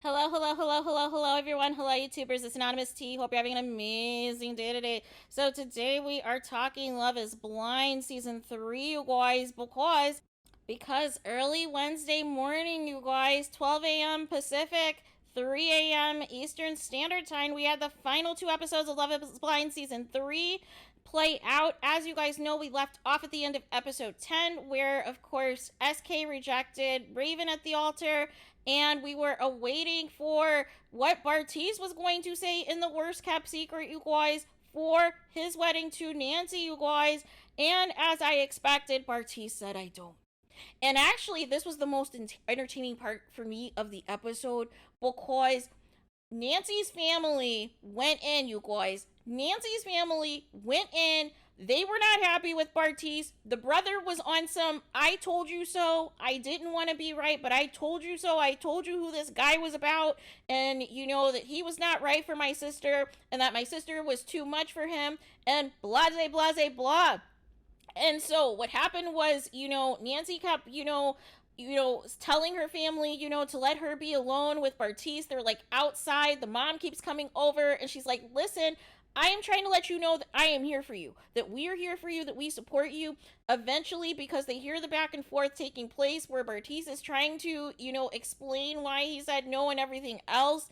Hello, hello, hello, hello, hello, everyone. Hello, YouTubers. It's Anonymous T. Hope you're having an amazing day today. So today we are talking Love is Blind Season 3, you guys, because early Wednesday morning, you guys, 12 a.m. Pacific, 3 a.m. Eastern Standard Time, we had the final two episodes of Love is Blind Season 3 play out. As you guys know, we left off at the end of episode 10, where, of course, SK rejected Raven at the altar, and we were awaiting for what Bartiz was going to say in the worst kept secret, you guys, for his wedding to Nancy, you guys. And as I expected, Bartiz said, I don't. And actually, this was the most entertaining part for me of the episode, because Nancy's family went in, you guys. Nancy's family went in. They were not happy with Bartiz. The brother was on some I told you so. I didn't want to be right, but I told you so. I told you who this guy was about. And you know that he was not right for my sister. And that my sister was too much for him. And blah, blah, blah, blah. And so what happened was, Nancy kept, telling her family, to let her be alone with Bartiz. They're like outside. The mom keeps coming over and she's like, listen, I am trying to let you know that I am here for you, that we are here for you, that we support you. Eventually, because they hear the back and forth taking place where Bartiz is trying to, explain why he said no and everything else,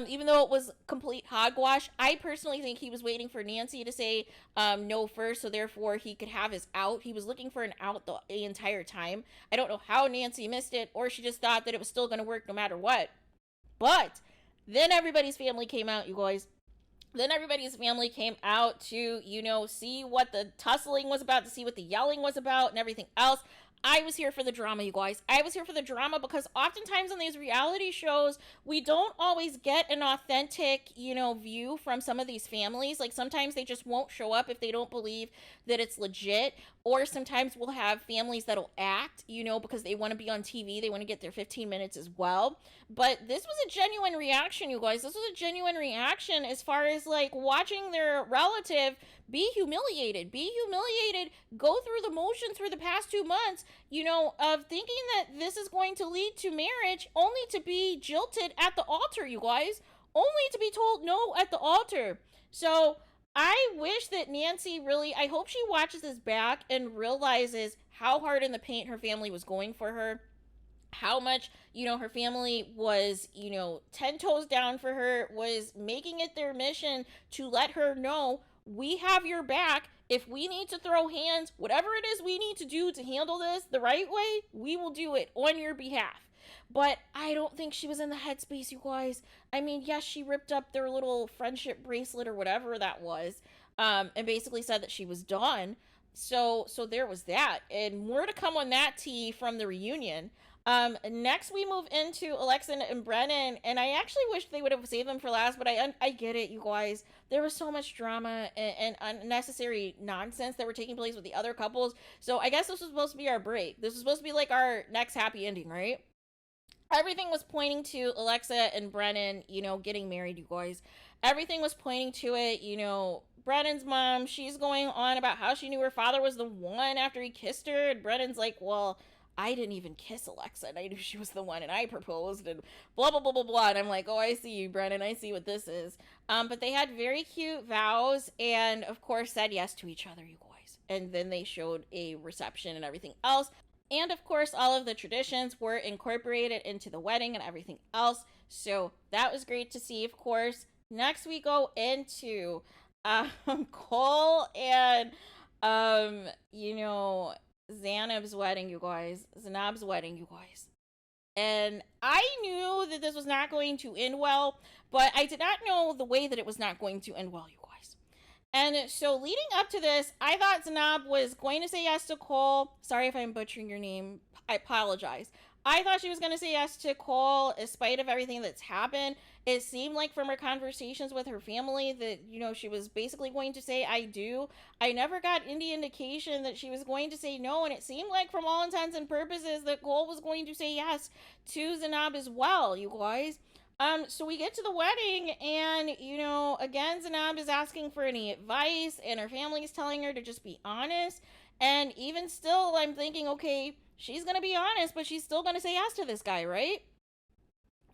even though it was complete hogwash. I personally think he was waiting for Nancy to say no first, so therefore he could have his out. He was looking for an out the entire time. I don't know how Nancy missed it, or she just thought that it was still going to work no matter what. But then everybody's family came out, you guys. Then everybody's family came out to, see what the tussling was about, to see what the yelling was about and everything else. I was here for the drama, you guys. I was here for the drama because oftentimes on these reality shows, we don't always get an authentic, view from some of these families. Like sometimes they just won't show up if they don't believe that it's legit. Or sometimes we'll have families that'll act, because they want to be on TV. They want to get their 15 minutes as well. But this was a genuine reaction, you guys. This was a genuine reaction as far as like watching their relative be humiliated, go through the motions for the past 2 months, of thinking that this is going to lead to marriage, only to be jilted at the altar, you guys. Only to be told no at the altar. So I wish that Nancy really, I hope she watches this back and realizes how hard in the paint her family was going for her. How much, her family was, 10 toes down for her, was making it their mission to let her know, we have your back. If we need to throw hands, whatever it is we need to do to handle this the right way, we will do it on your behalf. But I don't think she was in the headspace, you guys. I mean, yes, she ripped up their little friendship bracelet or whatever that was, and basically said that she was done. So there was that, and more to come on that tea from the reunion. Next we move into Alexa and Brennan, and I actually wish they would have saved them for last, but I get it, you guys. There was so much drama and unnecessary nonsense that were taking place with the other couples. So I guess this was supposed to be our break. This was supposed to be like our next happy ending, right? Everything was pointing to Alexa and Brennan, getting married, you guys. Everything was pointing to it, Brennan's mom, she's going on about how she knew her father was the one after he kissed her, and Brennan's like, well, I didn't even kiss Alexa, and I knew she was the one, and I proposed, and blah, blah, blah, blah, blah. And I'm like, oh, I see you, Brennan. I see what this is. But they had very cute vows, and of course said yes to each other, you guys. And then they showed a reception and everything else. And of course, all of the traditions were incorporated into the wedding and everything else. So that was great to see, of course. Next, we go into Cole and, Zanab's wedding, you guys. Zanab's wedding, you guys. And I knew that this was not going to end well, but I did not know the way that it was not going to end well, you guys. And so leading up to this, I thought Zanab was going to say yes to Cole. Sorry if I'm butchering your name. I apologize. I thought she was going to say yes to Cole in spite of everything that's happened. It seemed like from her conversations with her family that, she was basically going to say, I do. I never got any indication that she was going to say no. And it seemed like from all intents and purposes that Cole was going to say yes to Zanab as well, you guys. So we get to the wedding and, again, Zanab is asking for any advice and her family is telling her to just be honest. And even still, I'm thinking, okay, she's going to be honest, but she's still going to say yes to this guy, right?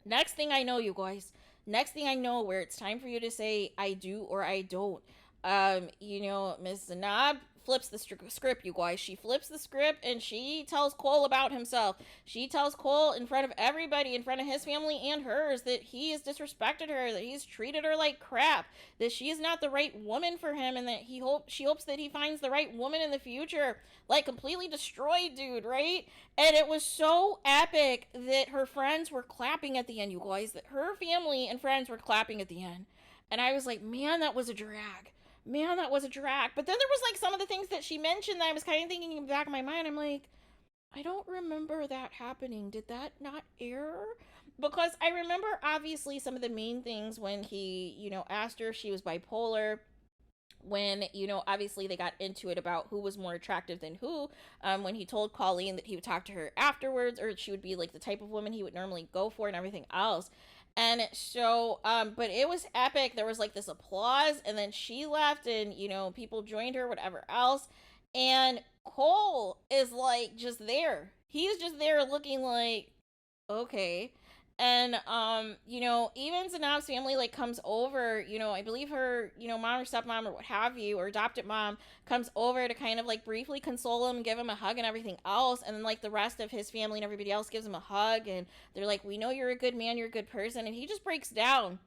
Next thing I know, you guys, next thing I know, where it's time for you to say I do or I don't. Miss Zanab flips the script, you guys. She flips the script and she tells Cole about himself. She tells Cole in front of everybody, in front of his family and hers, that he has disrespected her, that he's treated her like crap, that she is not the right woman for him, and that she hopes that he finds the right woman in the future. Like, completely destroyed, dude, right? And it was so epic that her friends were clapping at the end, you guys. That her family and friends were clapping at the end. And I was like, man, that was a drag. Man, that was a drag. But then there was like some of the things that she mentioned that I was kind of thinking in the back of my mind. I'm like, I don't remember that happening. Did that not air? Because I remember obviously some of the main things when he, asked her if she was bipolar, when obviously they got into it about who was more attractive than who, when he told Colleen that he would talk to her afterwards, or she would be like the type of woman he would normally go for and everything else. And so but it was epic. There was like this applause, and then she left, and people joined her, whatever else. And Cole is like just there. He's just there looking like, okay. And even Zanab's family like comes over, I believe her, mom or stepmom or what have you, or adopted mom comes over to kind of like briefly console him, give him a hug and everything else. And then like the rest of his family and everybody else gives him a hug, and they're like, we know you're a good man, you're a good person. And he just breaks down.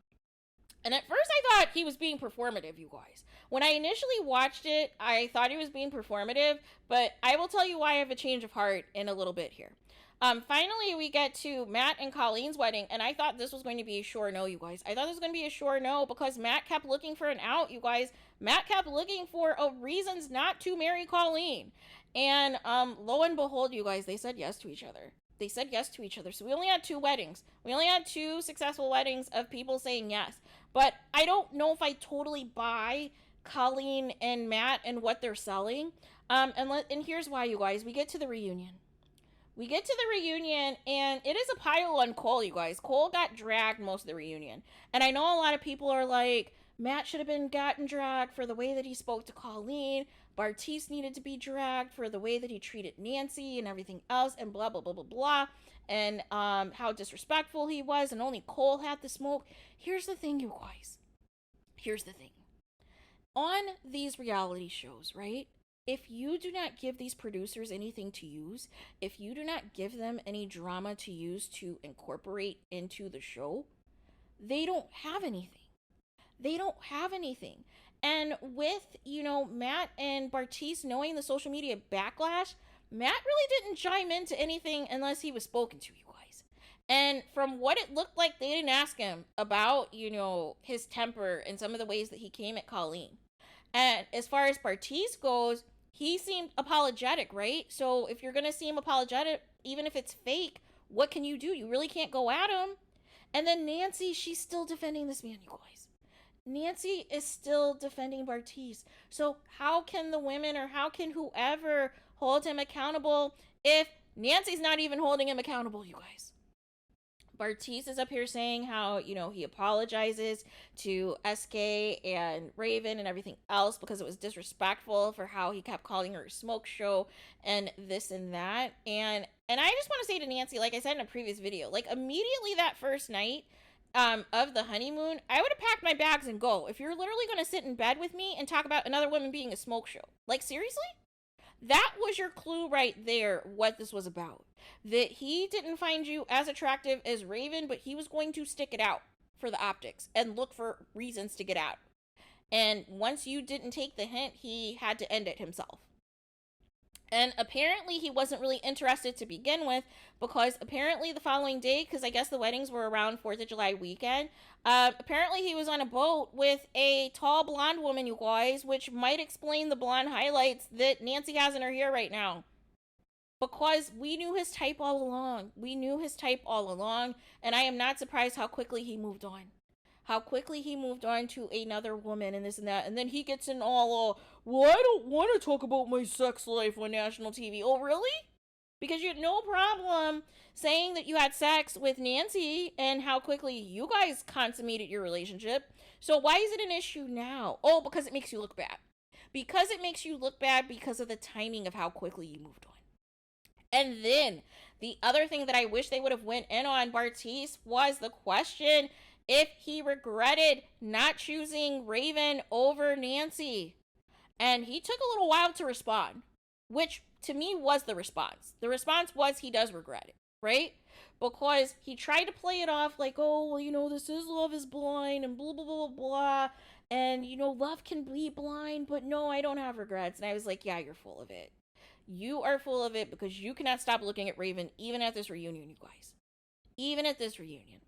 And at first I thought he was being performative, you guys. When I initially watched it, I thought he was being performative, but I will tell you why I have a change of heart in a little bit here. Finally, we get to Matt and Colleen's wedding, and I thought this was going to be a sure no, you guys. I thought this was going to be a sure no because Matt kept looking for an out, you guys. Matt kept looking for reasons not to marry Colleen. And lo and behold, you guys, they said yes to each other. They said yes to each other. So we only had 2 weddings. We only had 2 successful weddings of people saying yes. But I don't know if I totally buy Colleen and Matt and what they're selling. And here's why, you guys. We get to the reunion. And it is a pile on Cole, you guys. Cole got dragged most of the reunion. And I know a lot of people are like, Matt should have been gotten dragged for the way that he spoke to Colleen. Bartise needed to be dragged for the way that he treated Nancy and everything else, and blah, blah, blah, blah, blah. And how disrespectful he was, and only Cole had the smoke. Here's the thing, you guys. Here's the thing. On these reality shows, right? If you do not give these producers anything to use, if you do not give them any drama to use to incorporate into the show, they don't have anything. They don't have anything. And with, Matt and Bartise knowing the social media backlash, Matt really didn't chime into anything unless he was spoken to, you guys. And from what it looked like, they didn't ask him about, his temper and some of the ways that he came at Colleen. And as far as Bartise goes, he seemed apologetic, right? So if you're going to seem apologetic, even if it's fake, what can you do? You really can't go at him. And then Nancy, she's still defending this man, you guys. Nancy is still defending Bartise. So how can the women, or how can whoever hold him accountable if Nancy's not even holding him accountable, you guys? Bartise is up here saying how, he apologizes to SK and Raven and everything else because it was disrespectful for how he kept calling her a smoke show and this and that. And I just want to say to Nancy, like I said in a previous video, like immediately that first night of the honeymoon, I would have packed my bags and go. If you're literally going to sit in bed with me and talk about another woman being a smoke show, like seriously? That was your clue right there, what this was about. That he didn't find you as attractive as Raven, but he was going to stick it out for the optics and look for reasons to get out. And once you didn't take the hint, he had to end it himself. And apparently he wasn't really interested to begin with, because apparently the following day, because I guess the weddings were around 4th of July weekend, apparently he was on a boat with a tall blonde woman, you guys, which might explain the blonde highlights that Nancy has in her hair right now. Because we knew his type all along. We knew his type all along, and I am not surprised how quickly he moved on. How quickly he moved on to another woman and this and that. And then he gets in all, well, I don't want to talk about my sex life on national TV. Oh, really? Because you had no problem saying that you had sex with Nancy and how quickly you guys consummated your relationship. So why is it an issue now? Oh, because it makes you look bad. Because it makes you look bad because of the timing of how quickly you moved on. And then The other thing that I wish they would have went in on Bartise was the question if he regretted not choosing Raven over Nancy. And he took a little while to respond, which to me was the response. The response was he does regret it, right? Because he tried to play it off like, oh, well, you know, this is Love is Blind and blah, blah, blah, blah. And, you know, love can be blind, but no, I don't have regrets. And I was like, yeah, you're full of it. You are full of it because you cannot stop looking at Raven even at this reunion, you guys. Even at this reunion.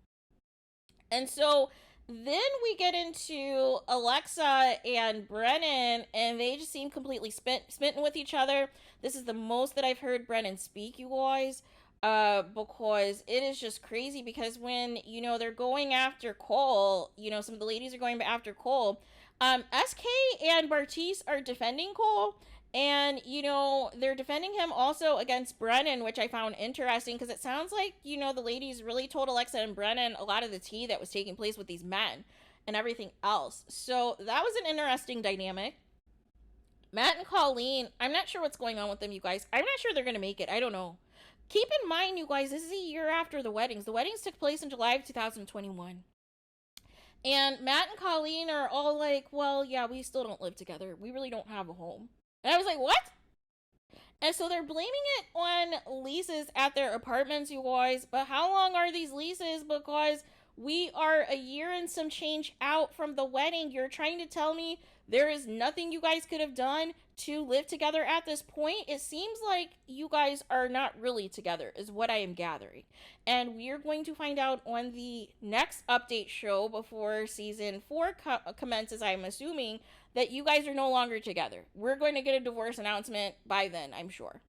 And so then we get into Alexa and Brennan, and they just seem completely smitten with each other. This is the most that I've heard Brennan speak, you guys, because it is just crazy. Because when, you know, they're going after Cole, you know, some of the ladies are going after Cole. SK and Bartise are defending Cole. And, you know, they're defending him also against Brennan, which I found interesting because it sounds like, you know, the ladies really told Alexa and Brennan a lot of the tea that was taking place with these men and everything else. So that was an interesting dynamic. Matt and Colleen, I'm not sure what's going on with them, you guys. I'm not sure they're going to make it. I don't know. Keep in mind, you guys, this is a year after the weddings. The weddings took place in July of 2021. And Matt and Colleen are all like, well, yeah, we still don't live together. We really don't have a home. And I was like, what? And so they're blaming it on leases at their apartments, you guys. But how long are these leases? Because we are a year and some change out from the wedding. You're trying to tell me there is nothing you guys could have done to live together at this point? It seems like you guys are not really together, is what I am gathering. And we are going to find out on the next update show before season 4 commences, I'm assuming, that you guys are no longer together. We're going to get a divorce announcement by then, I'm sure.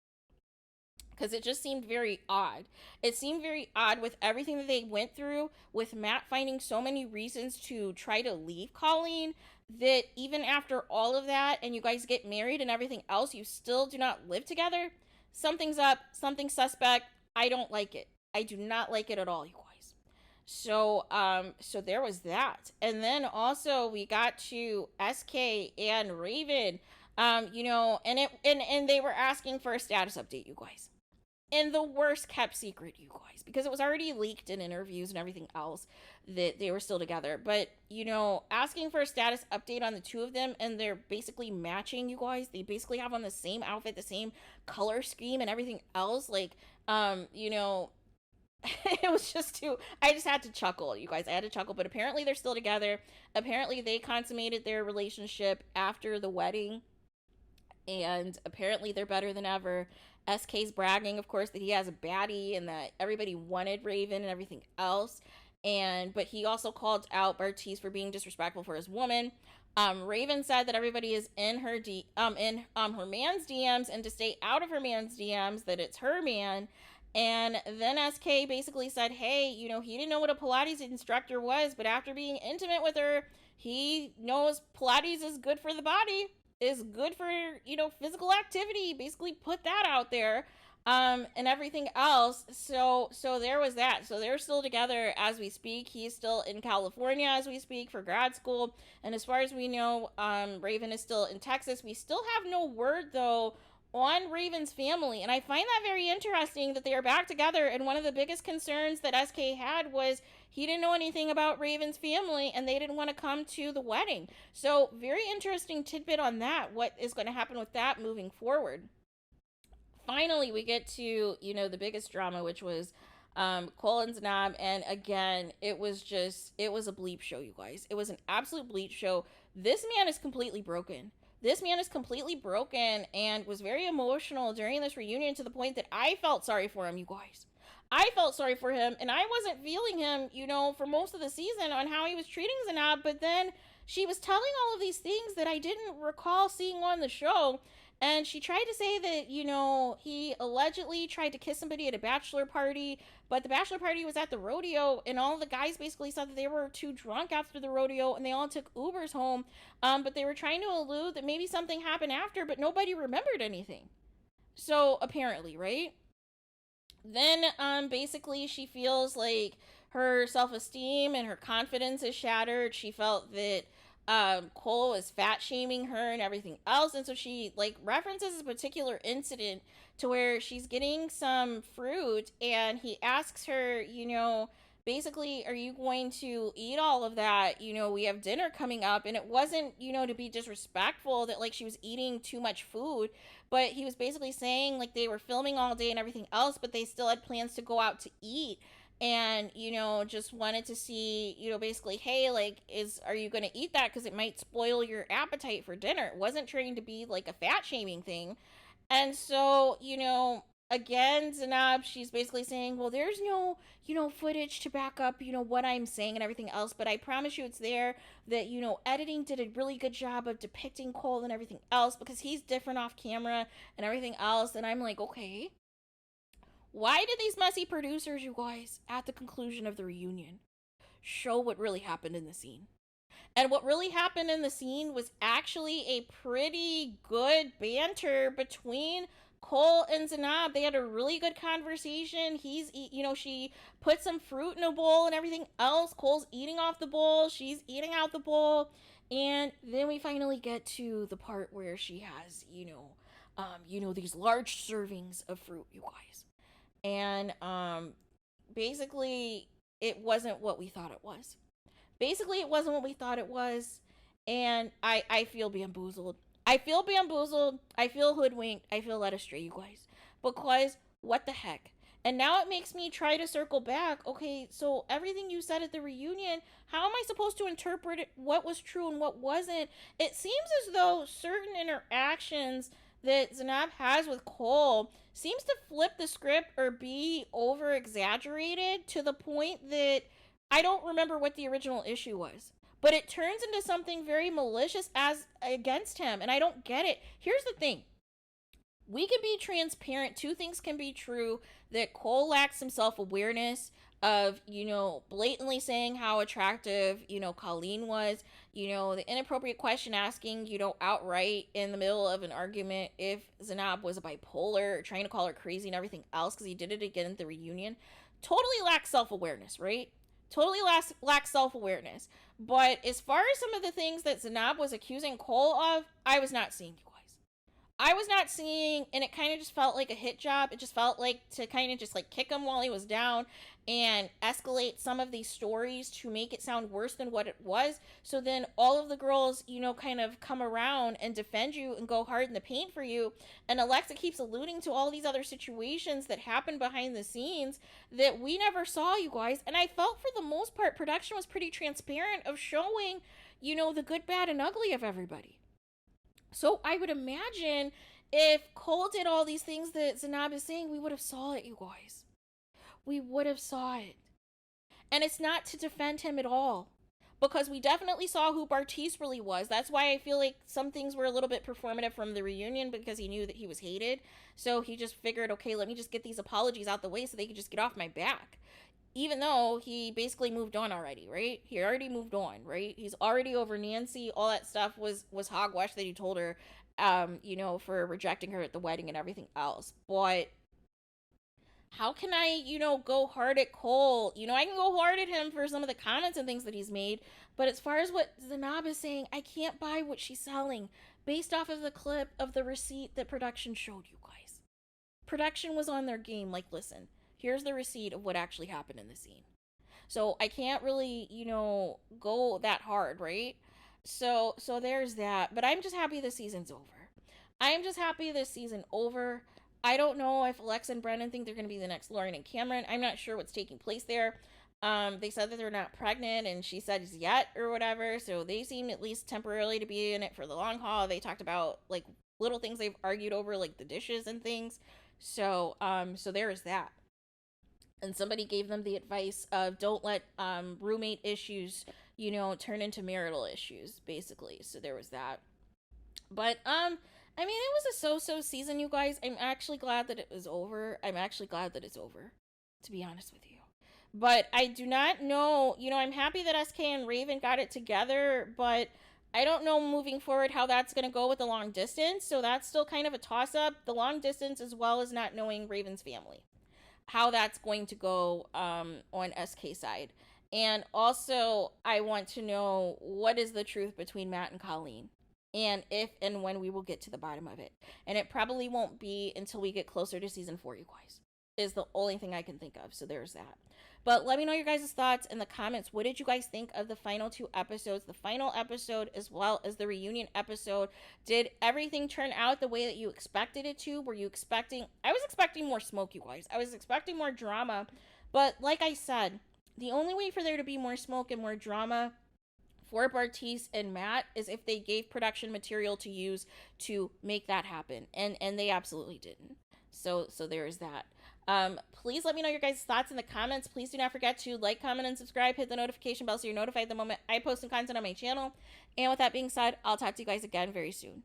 Because it just seemed very odd. It seemed very odd with everything that they went through, with Matt finding so many reasons to try to leave Colleen, that even after all of that, and you guys get married and everything else, you still do not live together. Something's up, something's suspect. I don't like it. I do not like it at all, you guys. So there was that. And then also we got to SK and Raven, you know, and they were asking for a status update, you guys. In the worst kept secret, you guys, because it was already leaked in interviews and everything else that they were still together. But, you know, asking for a status update on the two of them, and they're basically matching, you guys. They basically have on the same outfit, the same color scheme and everything else. Like, you know, it was just I just had to chuckle, you guys. I had to chuckle. But apparently they're still together. Apparently they consummated their relationship after the wedding, and apparently they're better than ever. SK's bragging, of course, that he has a baddie and that everybody wanted Raven and everything else. But he also called out Bartise for being disrespectful for his woman. Raven said that everybody is in her her man's DMs, and to stay out of her man's DMs, that it's her man. And then SK basically said, hey, you know, he didn't know what a Pilates instructor was, but after being intimate with her, he knows Pilates is good for the body, is good for, you know, physical activity. Basically put that out there, and everything else. So there was that. So they're still together as we speak. He's still in California as we speak for grad school. And as far as we know, Raven is still in Texas. We still have no word, though, on Raven's family. And I find that very interesting that they are back together. And one of the biggest concerns that SK had was he didn't know anything about Raven's family, and they didn't want to come to the wedding. So very interesting tidbit on that. What is going to happen with that moving forward? Finally, we get to, you know, the biggest drama, which was Cole and Zanab. And again, it was a bleep show, you guys. It was an absolute bleep show. This man is completely broken. This man is completely broken and was very emotional during this reunion, to the point that I felt sorry for him, you guys. I felt sorry for him, and I wasn't feeling him, you know, for most of the season on how he was treating Zanab. But then she was telling all of these things that I didn't recall seeing on the show. And she tried to say that, you know, he allegedly tried to kiss somebody at a bachelor party, but the bachelor party was at the rodeo, and all the guys basically said that they were too drunk after the rodeo, and they all took Ubers home. But they were trying to allude that maybe something happened after, but nobody remembered anything. So apparently, right? Then basically she feels like her self-esteem and her confidence is shattered. She felt that Cole is fat shaming her and everything else. And so she like references a particular incident to where she's getting some fruit and he asks her, basically, are you going to eat all of that? We have dinner coming up. And it wasn't, to be disrespectful that like she was eating too much food, but he was basically saying like they were filming all day and everything else, but they still had plans to go out to eat, and just wanted to see, basically, hey, like, are you going to eat that because it might spoil your appetite for dinner. It wasn't trying to be like a fat shaming thing. And so, again, Zanab, she's basically saying, well, there's no, footage to back up, what I'm saying and everything else, but I promise you it's there, that, editing did a really good job of depicting Cole and everything else because he's different off camera and everything else. And I'm like, okay, why did these messy producers, you guys, at the conclusion of the reunion, show what really happened in the scene? And what really happened in the scene was actually a pretty good banter between Cole and Zanab. They had a really good conversation. She put some fruit in a bowl and everything else. Cole's eating off the bowl. She's eating out the bowl. And then we finally get to the part where she has, these large servings of fruit, you guys. And basically, it wasn't what we thought it was. Basically, it wasn't what we thought it was. And I feel bamboozled. I feel bamboozled. I feel hoodwinked. I feel led astray, you guys. Because what the heck? And now it makes me try to circle back. Okay, so everything you said at the reunion, how am I supposed to interpret it, what was true and what wasn't? It seems as though certain interactions that Zanab has with Cole seems to flip the script or be over exaggerated to the point that I don't remember what the original issue was. But it turns into something very malicious as against him, and I don't get it. Here's the thing. We can be transparent. Two things can be true: that Cole lacks some self-awareness of, blatantly saying how attractive, Colleen was, the inappropriate question asking, outright in the middle of an argument if Zanab was a bipolar, trying to call her crazy and everything else because he did it again at the reunion. Totally lacks self-awareness, right? Totally lacks self-awareness. But as far as some of the things that Zanab was accusing Cole of, I was not seeing, you guys. I was not seeing, and it kind of just felt like a hit job. It just felt like to kind of just like kick him while he was down and escalate some of these stories to make it sound worse than what it was. So then all of the girls, kind of come around and defend you and go hard in the paint for you. And Alexa keeps alluding to all these other situations that happen behind the scenes that we never saw, you guys. And I felt for the most part, production was pretty transparent of showing, the good, bad, and ugly of everybody. So I would imagine if Cole did all these things that Zanab is saying, we would have saw it, you guys. We would have saw it. And it's not to defend him at all, because we definitely saw who Bartise really was. That's why I feel like some things were a little bit performative from the reunion, because he knew that he was hated. So he just figured, okay, let me just get these apologies out the way so they could just get off my back. Even though he basically moved on already, right? He already moved on, right? He's already over Nancy. All that stuff was hogwash that he told her, for rejecting her at the wedding and everything else. But how can I, go hard at Cole? I can go hard at him for some of the comments and things that he's made. But as far as what Zanab is saying, I can't buy what she's selling based off of the clip of the receipt that production showed you guys. Production was on their game. Like, listen, here's the receipt of what actually happened in the scene. So I can't really, go that hard, right? So there's that. But I'm just happy the season's over. I'm just happy this season over. I don't know if Alexa and Brennan think they're going to be the next Lauren and Cameron. I'm not sure what's taking place there. They said that they're not pregnant, and she said yet or whatever. So they seem at least temporarily to be in it for the long haul. They talked about like little things they've argued over, like the dishes and things. So there is that. And somebody gave them the advice of don't let roommate issues, turn into marital issues, basically. So there was that. But I mean, it was a so-so season, you guys. I'm actually glad that it was over. I'm actually glad that it's over, to be honest with you. But I do not know, I'm happy that SK and Raven got it together, but I don't know moving forward how that's going to go with the long distance. So that's still kind of a toss-up. The long distance, as well as not knowing Raven's family, how that's going to go on SK side. And also, I want to know what is the truth between Matt and Colleen, and if and when we will get to the bottom of it. And it probably won't be until we get closer to season 4, you guys. Is the only thing I can think of. So there's that. But let me know your guys' thoughts in the comments. What did you guys think of the final 2 episodes? The final episode as well as the reunion episode. Did everything turn out the way that you expected it to? Were you expecting... I was expecting more smoke, you guys. I was expecting more drama. But like I said, the only way for there to be more smoke and more drama for Bartise and Matt is if they gave production material to use to make that happen. And they absolutely didn't. So there is that. Please let me know your guys' thoughts in the comments. Please do not forget to like, comment, and subscribe. Hit the notification bell so you're notified the moment I post some content on my channel. And with that being said, I'll talk to you guys again very soon.